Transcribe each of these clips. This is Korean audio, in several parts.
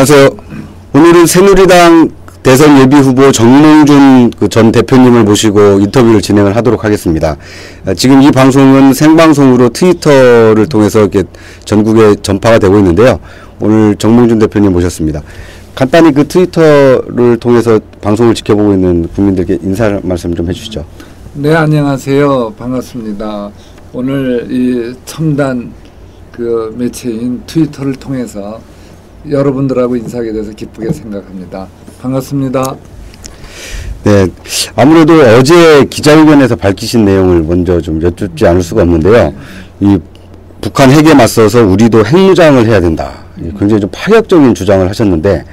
안녕하세요. 오늘은 새누리당 대선 예비 후보 정몽준 전 대표님을 모시고 인터뷰를 진행을 하도록 하겠습니다. 지금 이 방송은 생방송으로 트위터를 통해서 이렇게 전국에 전파가 되고 있는데요. 오늘 정몽준 대표님 모셨습니다. 간단히 그 트위터를 통해서 방송을 지켜보고 있는 국민들께 인사 말씀 좀 해주시죠. 네, 안녕하세요. 반갑습니다. 오늘 이 첨단 그 매체인 트위터를 통해서 여러분들하고 인사하게 돼서 기쁘게 생각합니다. 반갑습니다. 네, 아무래도 어제 기자회견에서 밝히신 내용을 먼저 좀 여쭙지 않을 수가 없는데요. 이 북한 핵에 맞서서 우리도 핵무장을 해야 된다. 굉장히 좀 파격적인 주장을 하셨는데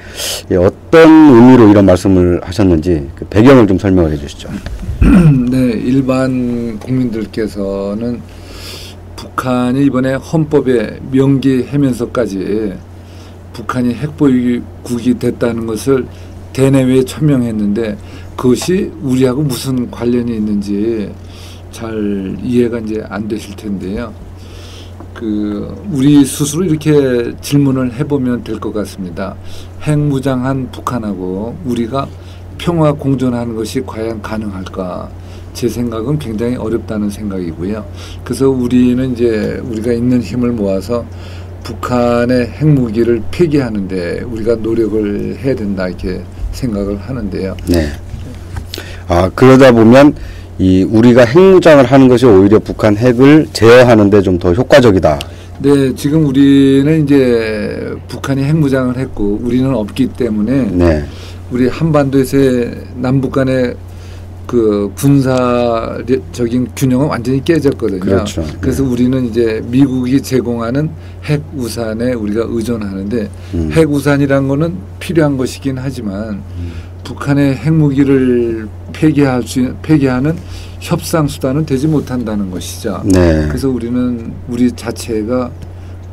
어떤 의미로 이런 말씀을 하셨는지 그 배경을 좀 설명을 해주시죠. 네, 일반 국민들께서는 북한이 이번에 헌법에 명기하면서까지 북한이 핵보유국이 됐다는 것을 대내외에 천명했는데 그것이 우리하고 무슨 관련이 있는지 잘 이해가 이제 안 되실 텐데요. 우리 스스로 이렇게 질문을 해보면 될 것 같습니다. 핵무장한 북한하고 우리가 평화 공존하는 것이 과연 가능할까? 제 생각은 굉장히 어렵다는 생각이고요. 그래서 우리는 이제 우리가 있는 힘을 모아서 북한의 핵무기를 폐기하는데 우리가 노력을 해야 된다 이렇게 생각을 하는데요. 네. 그러다 보면 우리가 핵무장을 하는 것이 오히려 북한 핵을 제어하는 데 좀 더 효과적이다. 네, 지금 우리는 이제 북한이 핵무장을 했고 우리는 없기 때문에 네. 우리 한반도에서의 남북 간의 그 군사적인 균형은 완전히 깨졌거든요. 그렇죠. 그래서 네. 우리는 이제 미국이 제공하는 핵 우산에 우리가 의존하는데 핵 우산이란 거는 필요한 것이긴 하지만 북한의 핵무기를 폐기하는 협상 수단은 되지 못한다는 것이죠. 네. 그래서 우리는 우리 자체가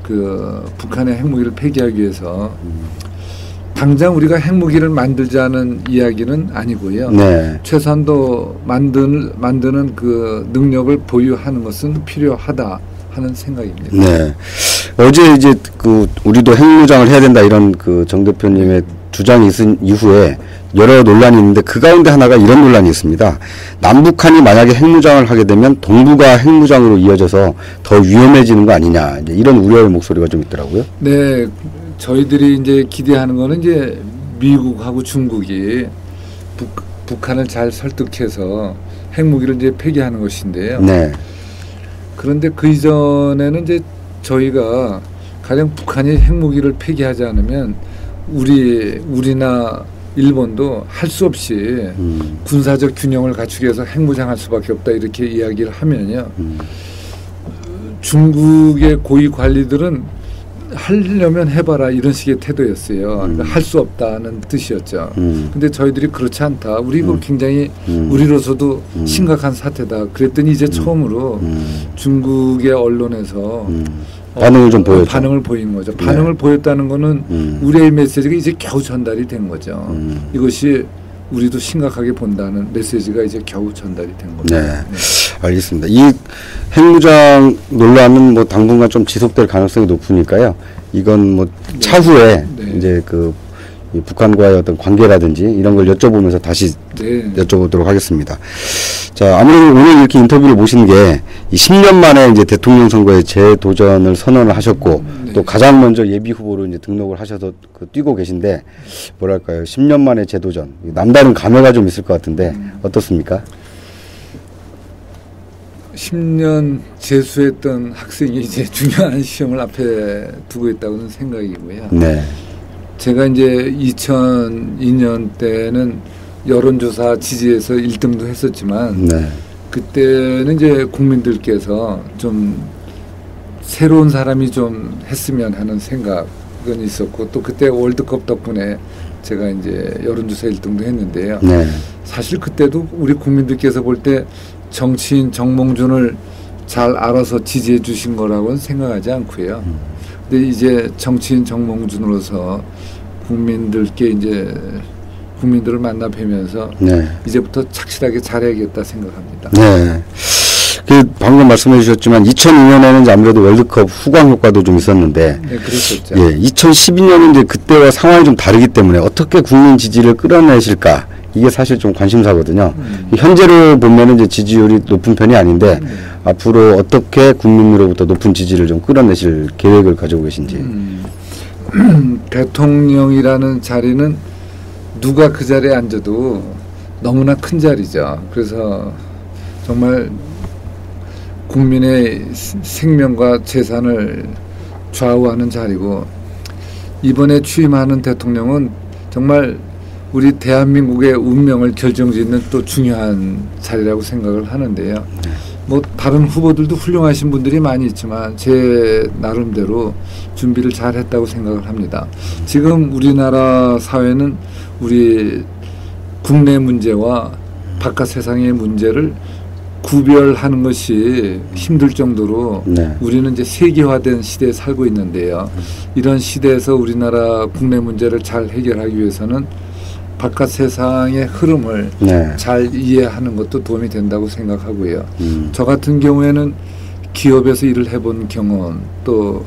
그 북한의 핵무기를 폐기하기 위해서 당장 우리가 핵무기를 만들자는 이야기는 아니고요. 네. 최소한도 만드는 그 능력을 보유하는 것은 필요하다 하는 생각입니다. 네. 어제 이제 우리도 핵무장을 해야 된다 이런 정 대표님의 주장이 있은 이후에 여러 논란이 있는데 그 가운데 하나가 이런 논란이 있습니다. 남북한이 만약에 핵무장을 하게 되면 동북아 핵무장으로 이어져서 더 위험해지는 거 아니냐 이제 이런 우려의 목소리가 좀 있더라고요. 네. 저희들이 이제 기대하는 거는 이제 미국하고 중국이 북한을 잘 설득해서 핵무기를 이제 폐기하는 것인데요. 네. 그런데 그 이전에는 이제 저희가 가령 북한이 핵무기를 폐기하지 않으면 우리나 일본도 할 수 없이 군사적 균형을 갖추기 위해서 핵무장할 수밖에 없다 이렇게 이야기를 하면요. 중국의 고위 관리들은 하려면 해봐라 이런 식의 태도였어요. 그러니까 할 수 없다는 뜻이었죠. 근데 저희들이 그렇지 않다. 우리 이거 굉장히 우리로서도 심각한 사태다. 그랬더니 이제 처음으로 중국의 언론에서 반응을 좀 보였죠. 반응을 보인 거죠. 네. 반응을 보였다는 거는 우리의 메시지가 이제 겨우 전달이 된 거죠. 이것이 우리도 심각하게 본다는 메시지가 이제 겨우 전달이 된 겁니다. 네. 알겠습니다. 이 핵무장 논란은 뭐 당분간 좀 지속될 가능성이 높으니까요. 이건 뭐 차후에 이제 이 북한과의 어떤 관계라든지 이런 걸 여쭤보면서 다시 여쭤보도록 하겠습니다. 자, 아무래도 오늘 이렇게 인터뷰를 모신 게 이 10년 만에 이제 대통령 선거에 재도전을 선언을 하셨고 또 가장 먼저 예비 후보로 이제 등록을 하셔서 뛰고 계신데 뭐랄까요? 10년 만에 재도전. 남다른 감회가 좀 있을 것 같은데 어떻습니까? 10년 재수했던 학생이 이제 중요한 시험을 앞에 두고 있다고는 생각이고요. 네. 제가 이제 2002년 때는 여론조사 지지에서 1등도 했었지만 네. 그때는 이제 국민들께서 좀 새로운 사람이 좀 했으면 하는 생각은 있었고 또 그때 월드컵 덕분에 제가 이제 여론조사 1등도 했는데요. 네. 사실 그때도 우리 국민들께서 볼 때 정치인 정몽준을 잘 알아서 지지해 주신 거라고는 생각하지 않고요. 근데 이제 정치인 정몽준으로서 국민들께 이제 국민들을 만나 뵈면서 이제부터 착실하게 잘해야겠다 생각합니다. 네. 그 방금 말씀해 주셨지만 2002년에는 이제 아무래도 월드컵 후광 효과도 좀 있었는데 네, 그랬었죠. 예, 2012년은 이제 그때와 상황이 좀 다르기 때문에 어떻게 국민 지지를 끌어내실까 이게 사실 좀 관심사거든요. 현재를 보면은 이제 지지율이 높은 편이 아닌데 앞으로 어떻게 국민으로부터 높은 지지를 좀 끌어내실 계획을 가지고 계신지. 대통령이라는 자리는 누가 그 자리에 앉아도 너무나 큰 자리죠. 그래서 정말 국민의 생명과 재산을 좌우하는 자리고, 이번에 취임하는 대통령은 정말 우리 대한민국의 운명을 결정짓는 또 중요한 자리라고 생각을 하는데요. 뭐 다른 후보들도 훌륭하신 분들이 많이 있지만 제 나름대로 준비를 잘 했다고 생각을 합니다. 지금 우리나라 사회는 우리 국내 문제와 바깥 세상의 문제를 구별하는 것이 힘들 정도로 네. 우리는 이제 세계화된 시대에 살고 있는데요. 이런 시대에서 우리나라 국내 문제를 잘 해결하기 위해서는 바깥 세상의 흐름을 네. 잘 이해하는 것도 도움이 된다고 생각하고요. 저 같은 경우에는 기업에서 일을 해본 경험, 또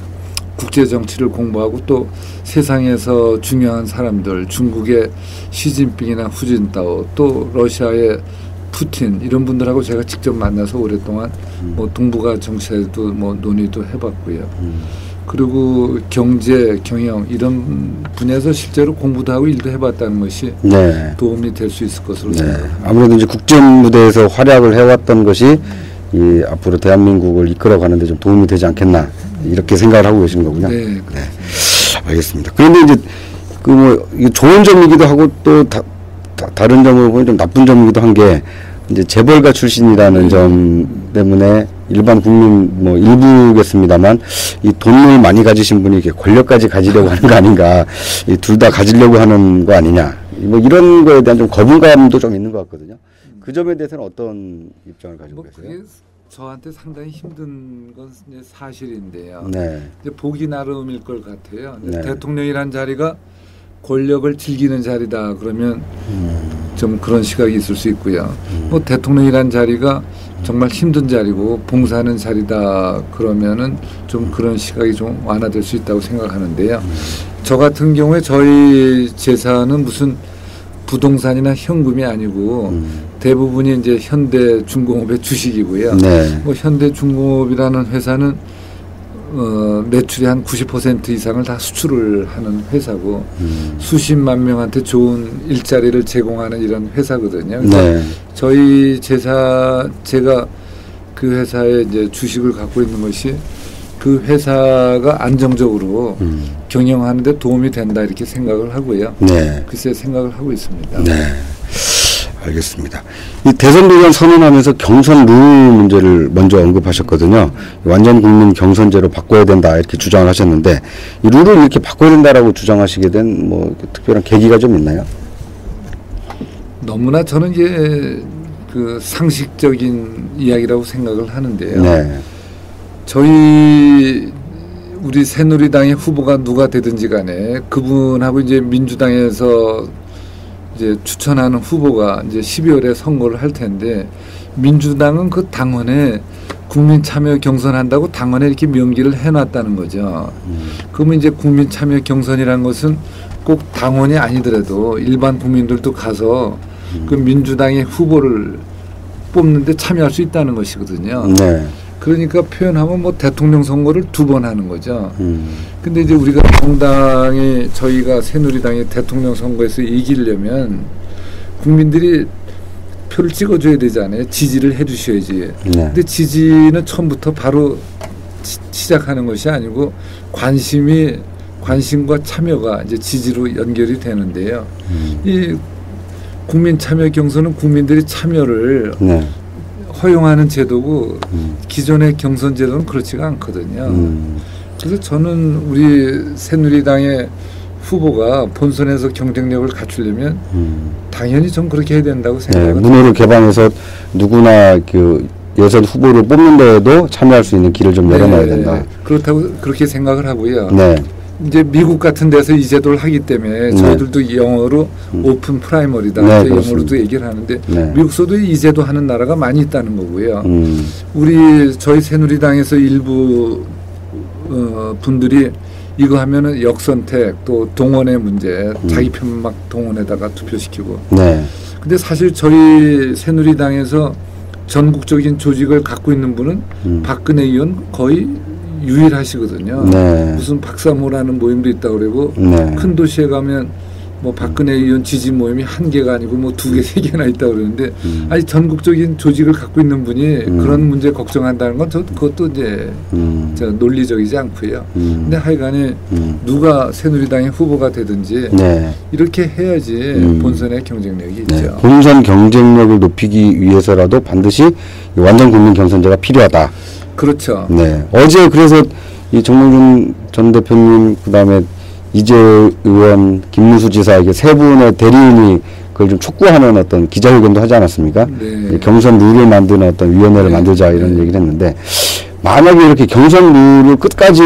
국제 정치를 공부하고 또 세상에서 중요한 사람들, 중국의 시진핑이나 후진타오, 또 러시아의 푸틴, 이런 분들하고 제가 직접 만나서 오랫동안 뭐 동북아 정치에도 뭐 논의도 해봤고요. 그리고 경제, 경영 이런 분야에서 실제로 공부도 하고 일도 해봤다는 것이 네. 도움이 될 수 있을 것으로 네. 생각합니다. 아무래도 이제 국제 무대에서 활약을 해왔던 것이 이 앞으로 대한민국을 이끌어가는 데 좀 도움이 되지 않겠나 이렇게 생각을 하고 계시는 거군요. 네, 네. 알겠습니다. 그런데 이제 그 뭐 좋은 점이기도 하고 또 다른 점으로 보면 좀 나쁜 점이기도 한 게 이제 재벌가 출신이라는 점 때문에 일반 국민 뭐 일부겠습니다만 이 돈을 많이 가지신 분이 이렇게 권력까지 가지려고 하는 거 아닌가, 둘 다 가지려고 하는 거 아니냐, 뭐 이런 거에 대한 좀 거부감도 좀 있는 것 같거든요. 그 점에 대해서는 어떤 입장을 가지고 계세요? 그게 저한테 상당히 힘든 건 이제 사실인데요. 네. 이제 보기 나름일 것 같아요. 네. 대통령이란 자리가 권력을 즐기는 자리다 그러면 좀 그런 시각이 있을 수 있고요. 뭐 대통령이란 자리가 정말 힘든 자리고 봉사하는 자리다 그러면은 좀 그런 시각이 좀 완화될 수 있다고 생각하는데요. 저 같은 경우에 저희 재산은 무슨 부동산이나 현금이 아니고 대부분이 이제 현대중공업의 주식이고요. 네. 뭐 현대중공업이라는 회사는 매출의 한 90% 이상을 다 수출을 하는 회사고 수십만 명한테 좋은 일자리를 제공하는 이런 회사거든요. 그래서 네. 저희 제가 그 회사에 이제 주식을 갖고 있는 것이 그 회사가 안정적으로 경영하는데 도움이 된다 이렇게 생각을 하고요. 네. 글쎄 생각을 하고 있습니다. 네. 알겠습니다. 이 대선 도전 선언하면서 경선 룰 문제를 먼저 언급하셨거든요. 완전 국민 경선제로 바꿔야 된다 이렇게 주장을 하셨는데 이 룰을 이렇게 바꿔야 된다라고 주장하시게 된 뭐 특별한 계기가 좀 있나요? 너무나 저는 이제 그 상식적인 이야기라고 생각을 하는데요. 네. 우리 새누리당의 후보가 누가 되든지 간에 그분하고 이제 민주당에서 이제 추천하는 후보가 이제 12월에 선거를 할 텐데, 민주당은 그 당원에 국민 참여 경선한다고 당원에 이렇게 명기를 해놨다는 거죠. 그러면 이제 국민 참여 경선이라는 것은 꼭 당원이 아니더라도 일반 국민들도 가서 그 민주당의 후보를 뽑는데 참여할 수 있다는 것이거든요. 네. 그러니까 표현하면 뭐 대통령 선거를 2번 하는 거죠. 근데 이제 우리가 저희가 새누리당이 대통령 선거에서 이기려면 국민들이 표를 찍어줘야 되잖아요. 지지를 해주셔야지. 네. 근데 지지는 처음부터 바로 시작하는 것이 아니고 관심과 참여가 이제 지지로 연결이 되는데요. 이 국민 참여 경선은 국민들이 참여를 네. 허용하는 제도고 기존의 경선 제도는 그렇지가 않거든요. 그래서 저는 우리 새누리당의 후보가 본선에서 경쟁력을 갖추려면 당연히 좀 그렇게 해야 된다고 생각합니다. 네, 문호를 개방해서 누구나 그 예선 후보를 뽑는 데에도 참여할 수 있는 길을 좀 열어놔야 된다. 그렇다고 그렇게 생각을 하고요. 네. 이제 미국 같은 데서 이 제도를 하기 때문에 저희들도 영어로 오픈 프라이머리다 네, 영어로도 얘기를 하는데 네. 미국서도 이 제도 하는 나라가 많이 있다는 거고요. 저희 새누리당에서 일부 분들이 이거 하면은 역선택 또 동원의 문제 자기 편 막 동원에다가 투표시키고. 네. 근데 사실 저희 새누리당에서 전국적인 조직을 갖고 있는 분은 박근혜 의원 거의 유일하시거든요. 네. 무슨 박사모라는 모임도 있다고 그러고 네. 큰 도시에 가면 뭐 박근혜 의원 지지 모임이 1개가 아니고 뭐 2개, 3개나 있다고 그러는데 아니 전국적인 조직을 갖고 있는 분이 그런 문제 걱정한다는 건 그것도 이제 논리적이지 않고요. 근데 하여간에 누가 새누리당의 후보가 되든지 네. 이렇게 해야지 본선의 경쟁력이 네. 있죠. 본선 경쟁력을 높이기 위해서라도 반드시 완전 국민 경선제가 필요하다. 그렇죠. 네. 어제 그래서 이 정몽준 전 대표님 그다음에 이재호 의원, 김문수 지사에게 세 분의 대리인이 그걸 좀 촉구하는 어떤 기자회견도 하지 않았습니까? 네. 경선 룰을 만드는 어떤 위원회를 네. 만들자 이런 네. 얘기를 했는데 만약에 이렇게 경선 룰을 끝까지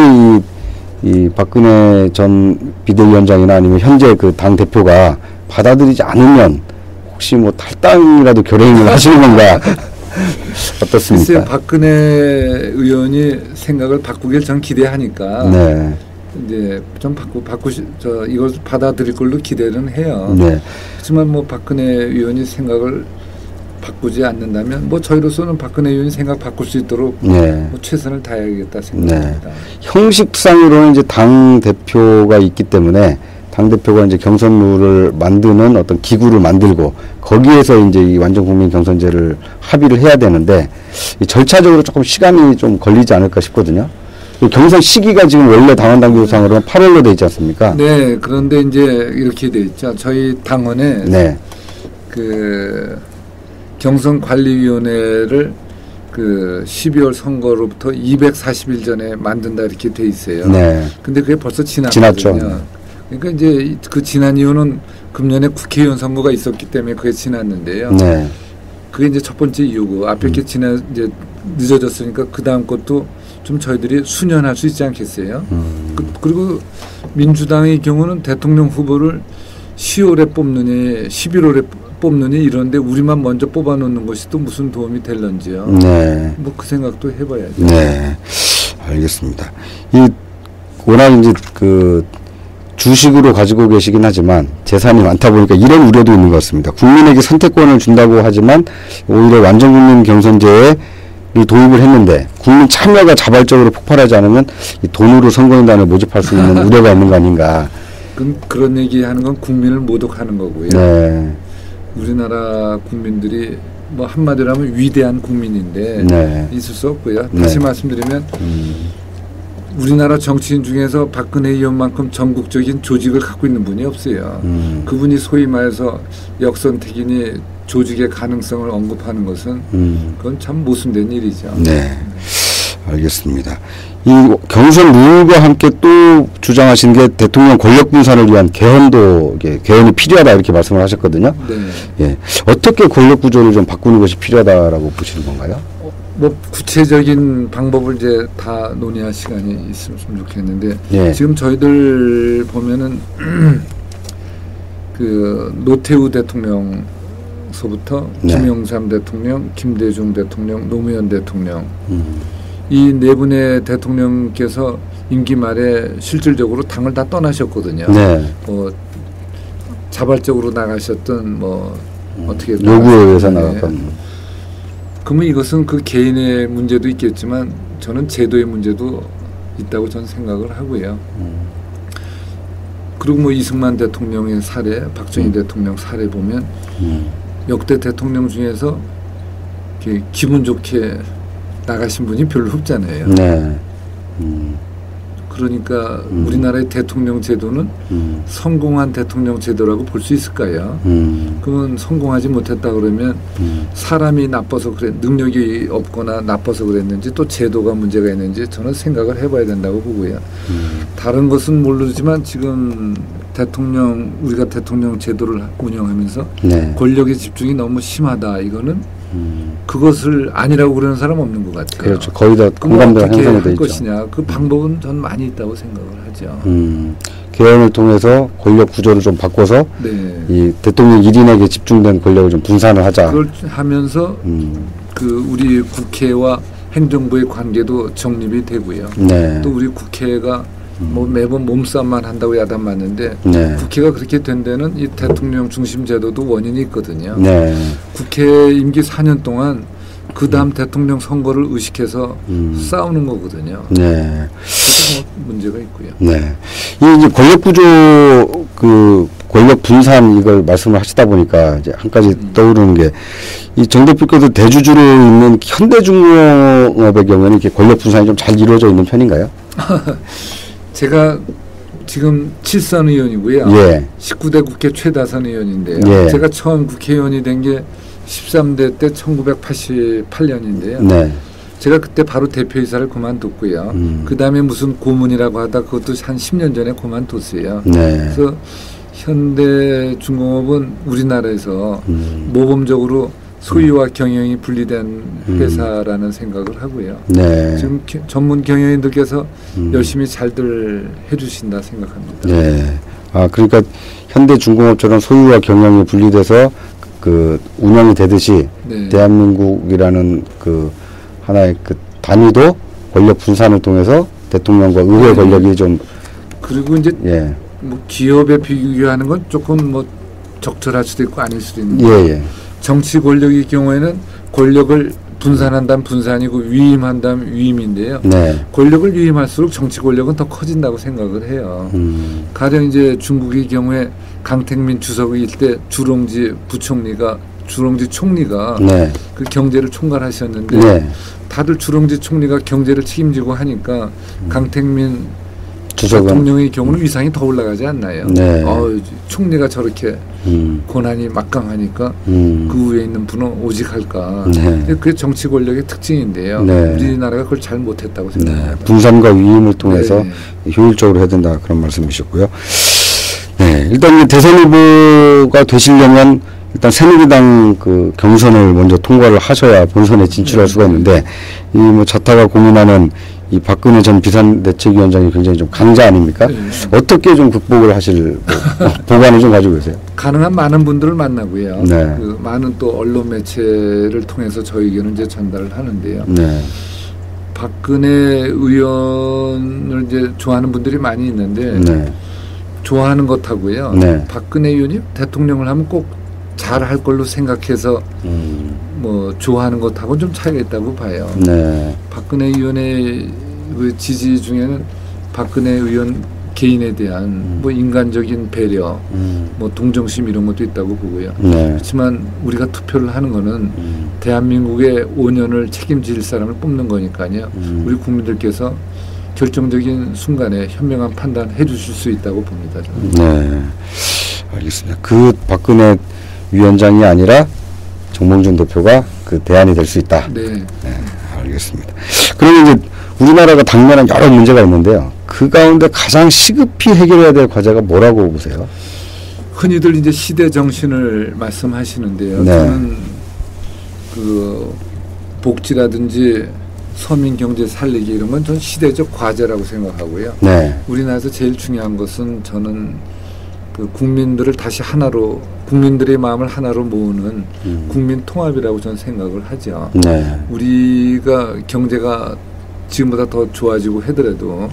이 박근혜 전 비대위원장이나 아니면 현재 그 당 대표가 받아들이지 않으면 혹시 뭐 탈당이라도 결행을 하시는 건가? 어떻습니까? 글쎄요, 박근혜 의원이 생각을 바꾸길 전 기대하니까 네. 이제 좀 이걸 받아들일 걸로 기대는 해요. 네. 하지만 뭐 박근혜 의원이 생각을 바꾸지 않는다면 뭐 저희로서는 박근혜 의원이 생각 바꿀 수 있도록 네. 뭐 최선을 다해야겠다 생각합니다. 네. 형식상으로는 이제 당 대표가 있기 때문에 당 대표가 이제 경선 룰을 만드는 어떤 기구를 만들고 거기에서 이제 이 완전 국민 경선제를 합의를 해야 되는데 이 절차적으로 조금 시간이 좀 걸리지 않을까 싶거든요. 경선 시기가 지금 원래 당원 당규상으로는 8월로 돼 있지 않습니까? 네, 그런데 이제 이렇게 돼 있죠. 저희 당원에 네. 그 경선관리위원회를 그 12월 선거로부터 240일 전에 만든다 이렇게 돼 있어요. 네. 근데 그게 벌써 지났거든요. 지났죠. 그러니까 이제 그 지난 이유는 금년에 국회의원 선거가 있었기 때문에 그게 지났는데요. 네. 그게 이제 첫 번째 이유고 앞에 게 이제 늦어졌으니까 그 다음 것도 좀 저희들이 수년할 수 있지 않겠어요? 그리고 민주당의 경우는 대통령 후보를 10월에 뽑느니 11월에 뽑느니 이런데 우리만 먼저 뽑아놓는 것이 또 무슨 도움이 될런지요. 네. 뭐 그 생각도 해봐야죠. 네. 알겠습니다. 이 워낙 이제 그 주식으로 가지고 계시긴 하지만 재산이 많다 보니까 이런 우려도 있는 것 같습니다. 국민에게 선택권을 준다고 하지만 오히려 완전 국민 경선제에 도입을 했는데 국민 참여가 자발적으로 폭발하지 않으면 이 돈으로 선거인단을 모집할 수 있는 우려가 있는 거 아닌가. 그런 얘기하는 건 국민을 모독하는 거고요. 네. 우리나라 국민들이 뭐 한마디로 하면 위대한 국민인데 네. 있을 수 없고요. 네. 다시 말씀드리면 우리나라 정치인 중에서 박근혜 의원만큼 전국적인 조직을 갖고 있는 분이 없어요. 그분이 소위 말해서 역선택이니 조직의 가능성을 언급하는 것은 그건 참 모순된 일이죠. 네. 알겠습니다. 이 경선 룰과 함께 또 주장하시는 게 대통령 권력 분산을 위한 개헌이 필요하다 이렇게 말씀을 하셨거든요. 네. 예. 어떻게 권력 구조를 좀 바꾸는 것이 필요하다라고 보시는 건가요? 뭐 구체적인 방법을 이제 다 논의할 시간이 있으면 좋겠는데 예. 지금 저희들 보면은 그 노태우 대통령서부터 네. 김영삼 대통령, 김대중 대통령, 노무현 대통령 이 네 분의 대통령께서 임기 말에 실질적으로 당을 다 떠나셨거든요. 네. 뭐 자발적으로 나가셨던 뭐 어떻게 요구에 의해서 네. 나갔던. 그러면 이것은 그 개인의 문제도 있겠지만 저는 제도의 문제도 있다고 저는 생각을 하고요. 그리고 뭐 이승만 대통령의 사례, 박정희 대통령 사례 보면 역대 대통령 중에서 이렇게 기분 좋게 나가신 분이 별로 없잖아요. 네. 그러니까 우리나라의 대통령 제도는 성공한 대통령 제도라고 볼 수 있을까요? 그러면 성공하지 못했다 그러면 사람이 나빠서 그래 능력이 없거나 나빠서 그랬는지 또 제도가 문제가 있는지 저는 생각을 해봐야 된다고 보고요. 다른 것은 모르지만 지금 우리가 대통령 제도를 운영하면서 네. 권력의 집중이 너무 심하다. 이거는 그것을 아니라고 그러는 사람 없는 것 같아요. 그렇죠. 거의 다 그럼 공감대가 어떻게 형성이 돼 할 있죠. 것이냐. 그 방법은 전 많이 있다고 생각을 하죠. 개헌을 통해서 권력 구조를 좀 바꿔서 네. 이 대통령 1인에게 집중된 권력을 좀 분산을 하자. 그걸 하면서 그 우리 국회와 행정부의 관계도 정립이 되고요. 네. 또 우리 국회가 뭐 매번 몸싸움만 한다고 야단 맞는데 네. 국회가 그렇게 된 데는 이 대통령 중심 제도도 원인이 있거든요. 네. 국회 임기 4년 동안 그 다음 대통령 선거를 의식해서 싸우는 거거든요. 네. 그것도 뭐 문제가 있고요. 네. 이 이제 권력 구조 그 권력 분산 이걸 말씀을 하시다 보니까 이제 한 가지 떠오르는 게 이 정 대표께서 대주주로 있는 현대중공업의 경우에는 이렇게 권력 분산이 좀 잘 이루어져 있는 편인가요? 제가 지금 7선 의원이고요. 예. 19대 국회 최다선 의원인데요. 예. 제가 처음 국회의원이 된 게 13대 때 1988년인데요. 네. 제가 그때 바로 대표이사를 그만뒀고요. 그 다음에 무슨 고문이라고 하다 그것도 한 10년 전에 그만뒀어요. 네. 그래서 현대중공업은 우리나라에서 모범적으로 소유와 경영이 분리된 회사라는 생각을 하고요. 네. 지금 전문 경영인들께서 열심히 잘들 해주신다 생각합니다. 네. 아, 그러니까 현대중공업처럼 소유와 경영이 분리돼서 그 운영이 되듯이 네. 대한민국이라는 그 하나의 그 단위도 권력 분산을 통해서 대통령과 의회 네. 권력이 좀 그리고 이제 예. 뭐 기업에 비교하는 건 조금 뭐 적절할 수도 있고 아닐 수도 있는데 예. 정치 권력의 경우에는 권력을 분산한다면 분산이고 위임한다면 위임인데요. 네. 권력을 위임할수록 정치 권력은 더 커진다고 생각을 해요. 가령 이제 중국의 경우에 강택민 주석의 일때 주롱지 총리가 네. 그 경제를 총괄하셨는데 네. 다들 주롱지 총리가 경제를 책임지고 하니까 강택민 주석은 대통령의 경우는 위상이 더 올라가지 않나요? 네. 총리가 저렇게 권한이 막강하니까 그 위에 있는 분은 오직 할까. 네. 그게 정치 권력의 특징인데요. 네. 우리나라가 그걸 잘 못했다고 네. 생각합니다. 분산과 위임을 통해서 네. 효율적으로 해야 된다 그런 말씀이셨고요. 네. 일단 대선 후보가 되시려면 일단 새누리당 그 경선을 먼저 통과를 하셔야 본선에 진출할 수가 있는데 이 뭐 자타가 고민하는 이 박근혜 전 비상대책위원장이 굉장히 좀 강자 아닙니까? 네. 어떻게 좀 극복을 하실 보관을 좀 가지고 계세요? 가능한 많은 분들을 만나고요. 네. 그 많은 또 언론 매체를 통해서 저희 의견을 이제 전달을 하는데요. 네. 박근혜 의원을 이제 좋아하는 분들이 많이 있는데 네. 좋아하는 것하고요. 네. 박근혜 의원이 대통령을 하면 꼭 잘할 걸로 생각해서 뭐 좋아하는 것하고 좀 차이가 있다고 봐요. 네. 박근혜 의원의 그 지지 중에는 박근혜 의원 개인에 대한 뭐 인간적인 배려, 뭐 동정심 이런 것도 있다고 보고요. 네. 그렇지만 우리가 투표를 하는 거는 대한민국의 5년을 책임질 사람을 뽑는 거니까요. 우리 국민들께서 결정적인 순간에 현명한 판단해 주실 수 있다고 봅니다. 저는. 네. 알겠습니다. 그 박근혜 위원장이 아니라 정몽준 대표가 그 대안이 될 수 있다. 네. 네. 알겠습니다. 그러면 이제 우리나라가 당면한 여러 문제가 있는데요. 그 가운데 가장 시급히 해결해야 될 과제가 뭐라고 보세요? 흔히들 이제 시대 정신을 말씀하시는데요. 네. 저는 그 복지라든지 서민 경제 살리기 이런 건 전 시대적 과제라고 생각하고요. 네. 우리나라에서 제일 중요한 것은 저는 그 국민들을 다시 하나로 국민들의 마음을 하나로 모으는 국민 통합이라고 저는 생각을 하죠. 네. 우리가 경제가 지금보다 더 좋아지고 하더라도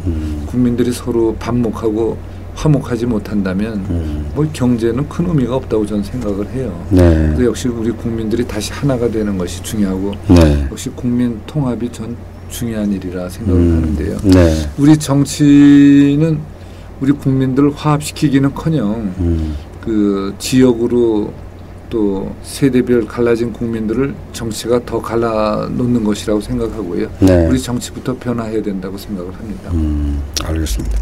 국민들이 서로 반목하고 화목하지 못한다면 뭐 경제는 큰 의미가 없다고 저는 생각을 해요. 네. 그래서 역시 우리 국민들이 다시 하나가 되는 것이 중요하고 네. 역시 국민 통합이 전 중요한 일이라 생각을 하는데요. 네. 우리 정치는 우리 국민들을 화합시키기는커녕 그 지역으로 또 세대별 갈라진 국민들을 정치가 더 갈라놓는 것이라고 생각하고요. 네. 우리 정치부터 변화해야 된다고 생각을 합니다. 알겠습니다.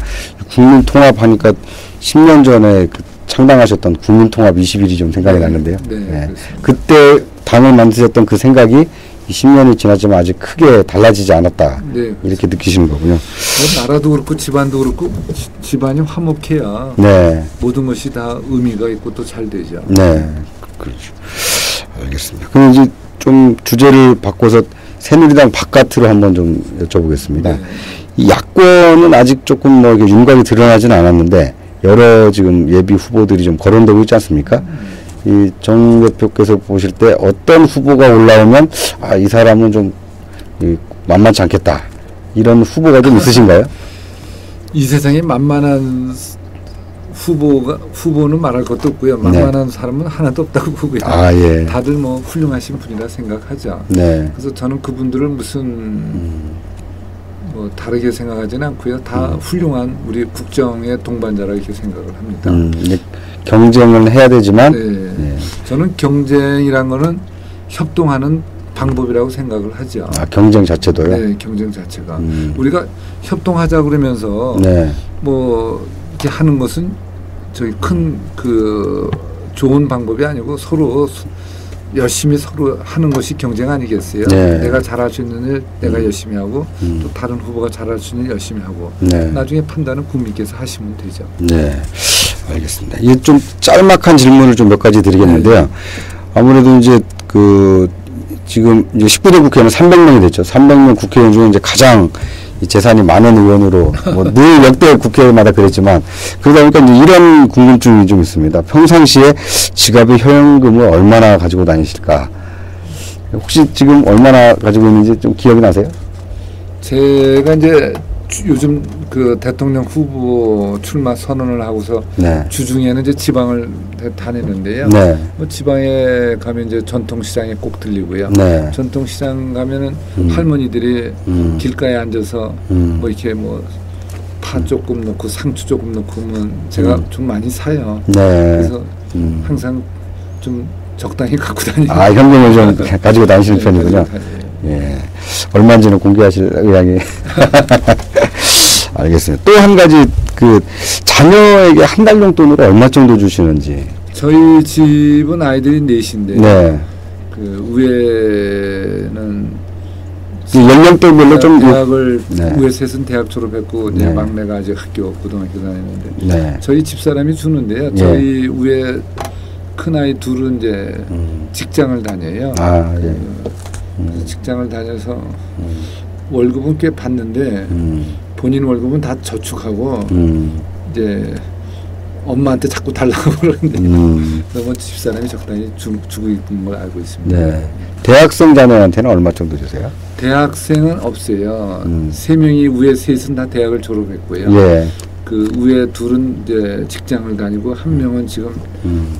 국민 통합하니까 10년 전에 그 창당하셨던 국민 통합 20일이 좀 생각이 네. 나는데요. 네, 그렇습니다. 그때 당을 만드셨던 그 생각이 10년이 지났지만 아직 크게 달라지지 않았다. 네. 이렇게 느끼시는 거군요. 뭐 나라도 그렇고 집안도 그렇고 집안이 화목해야 네. 모든 것이 다 의미가 있고 또 잘 되죠. 네. 그렇죠. 알겠습니다. 그럼 이제 좀 주제를 바꿔서 새누리당 바깥으로 한번 좀 여쭤보겠습니다. 네. 이 야권은 아직 조금 뭐 이게 윤곽이 드러나지는 않았는데 여러 지금 예비 후보들이 좀 거론되고 있지 않습니까? 이 정 대표께서 보실 때 어떤 후보가 올라오면 아, 이 사람은 좀 만만치 않겠다. 이런 후보가 좀 있으신가요? 이 세상에 만만한 후보는 말할 것도 없고요. 만만한 사람은 하나도 없다고 보고요. 아, 예. 다들 뭐 훌륭하신 분이라 생각하죠. 네. 그래서 저는 그분들을 무슨 뭐 다르게 생각하지는 않고요. 다 훌륭한 우리 국정의 동반자라 이렇게 생각을 합니다. 이제 경쟁을 해야 되지만 네. 저는 경쟁이란 거는 협동하는 방법이라고 생각을 하죠. 아, 경쟁 자체도요? 네, 경쟁 자체가. 우리가 협동하자 그러면서 네. 뭐 이렇게 하는 것은 저기 큰 그 좋은 방법이 아니고 서로 열심히 서로 하는 것이 경쟁 아니겠어요? 네. 내가 잘할 수 있는 일 내가 열심히 하고 또 다른 후보가 잘할 수 있는 일 열심히 하고 네. 나중에 판단은 국민께서 하시면 되죠. 네, 알겠습니다. 이게 좀 짤막한 질문을 좀 몇 가지 드리겠는데요. 네. 아무래도 이제 그 지금 이제 19대 국회의원은 300명이 됐죠. 300명 국회의원 중에 이제 가장 이 재산이 많은 의원으로 뭐 늘 역대 국회마다 그랬지만 그러다 보니까 이제 이런 궁금증이 좀 있습니다. 평상시에 지갑에 현금을 얼마나 가지고 다니실까? 혹시 지금 얼마나 가지고 있는지 좀 기억이 나세요? 제가 이제 요즘 그 대통령 후보 출마 선언을 하고서 네. 주중에는 이제 지방을 다니는데요. 네. 뭐 지방에 가면 이제 전통시장에 꼭 들리고요. 네. 전통시장 가면은 할머니들이 길가에 앉아서 뭐 이렇게 뭐 파 조금 넣고 상추 조금 넣고 면 제가 좀 많이 사요. 네. 그래서 항상 좀 적당히 갖고 다니고. 아, 현금을 좀 가지고 다니시는 네, 편이군요. 가지고 다녀요. 예. 얼마인지는 공개하실 의향이. 알겠습니다. 또 한 가지 그 자녀에게 한 달 용돈으로 얼마 정도 주시는지. 저희 집은 아이들이 넷인데 네. 그 위에는 그 연령대별로 좀. 대학을 네. 위에 셋은 대학 졸업했고 이제 네. 막내가 아직 고등학교 다니는데 네. 저희 집사람이 주는데요. 저희 위에 큰 아이 둘은 이제 직장을 다녀요. 아, 예. 그래서 직장을 다녀서 월급은 꽤 받는데 본인 월급은 다 저축하고 이제 엄마한테 자꾸 달라고 그러는데 너무 집사람이 적당히 주고 있는 걸 알고 있습니다. 네. 대학생 자녀한테는 얼마 정도 주세요? 대학생은 없어요. 세 명이 위에 셋은 다 대학을 졸업했고요. 예. 그 위에 둘은 이제 직장을 다니고 한 명은 지금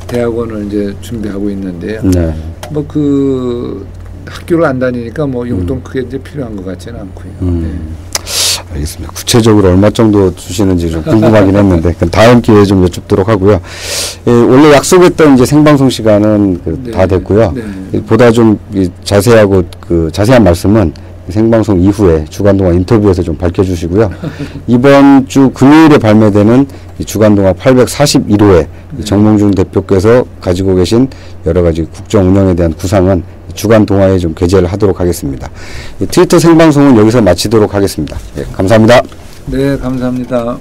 대학원을 이제 준비하고 있는데요. 네. 뭐 그 학교를 안 다니니까 뭐 용돈 크게 이제 필요한 것 같지는 않고요. 네. 알겠습니다. 구체적으로 얼마 정도 주시는지 좀 궁금하긴 했는데 그건 다음 기회에 좀 여쭙도록 하고요. 예, 원래 약속했던 이제 생방송 시간은 네. 다 됐고요. 네. 보다 좀 자세하고 그 자세한 말씀은 생방송 이후에 주간동화 인터뷰에서 좀 밝혀주시고요. 이번 주 금요일에 발매되는 이 주간동화 841호에 정몽준 대표께서 가지고 계신 여러 가지 국정 운영에 대한 구상은 주간동화에 좀 게재를 하도록 하겠습니다. 트위터 생방송은 여기서 마치도록 하겠습니다. 예, 감사합니다. 네, 감사합니다.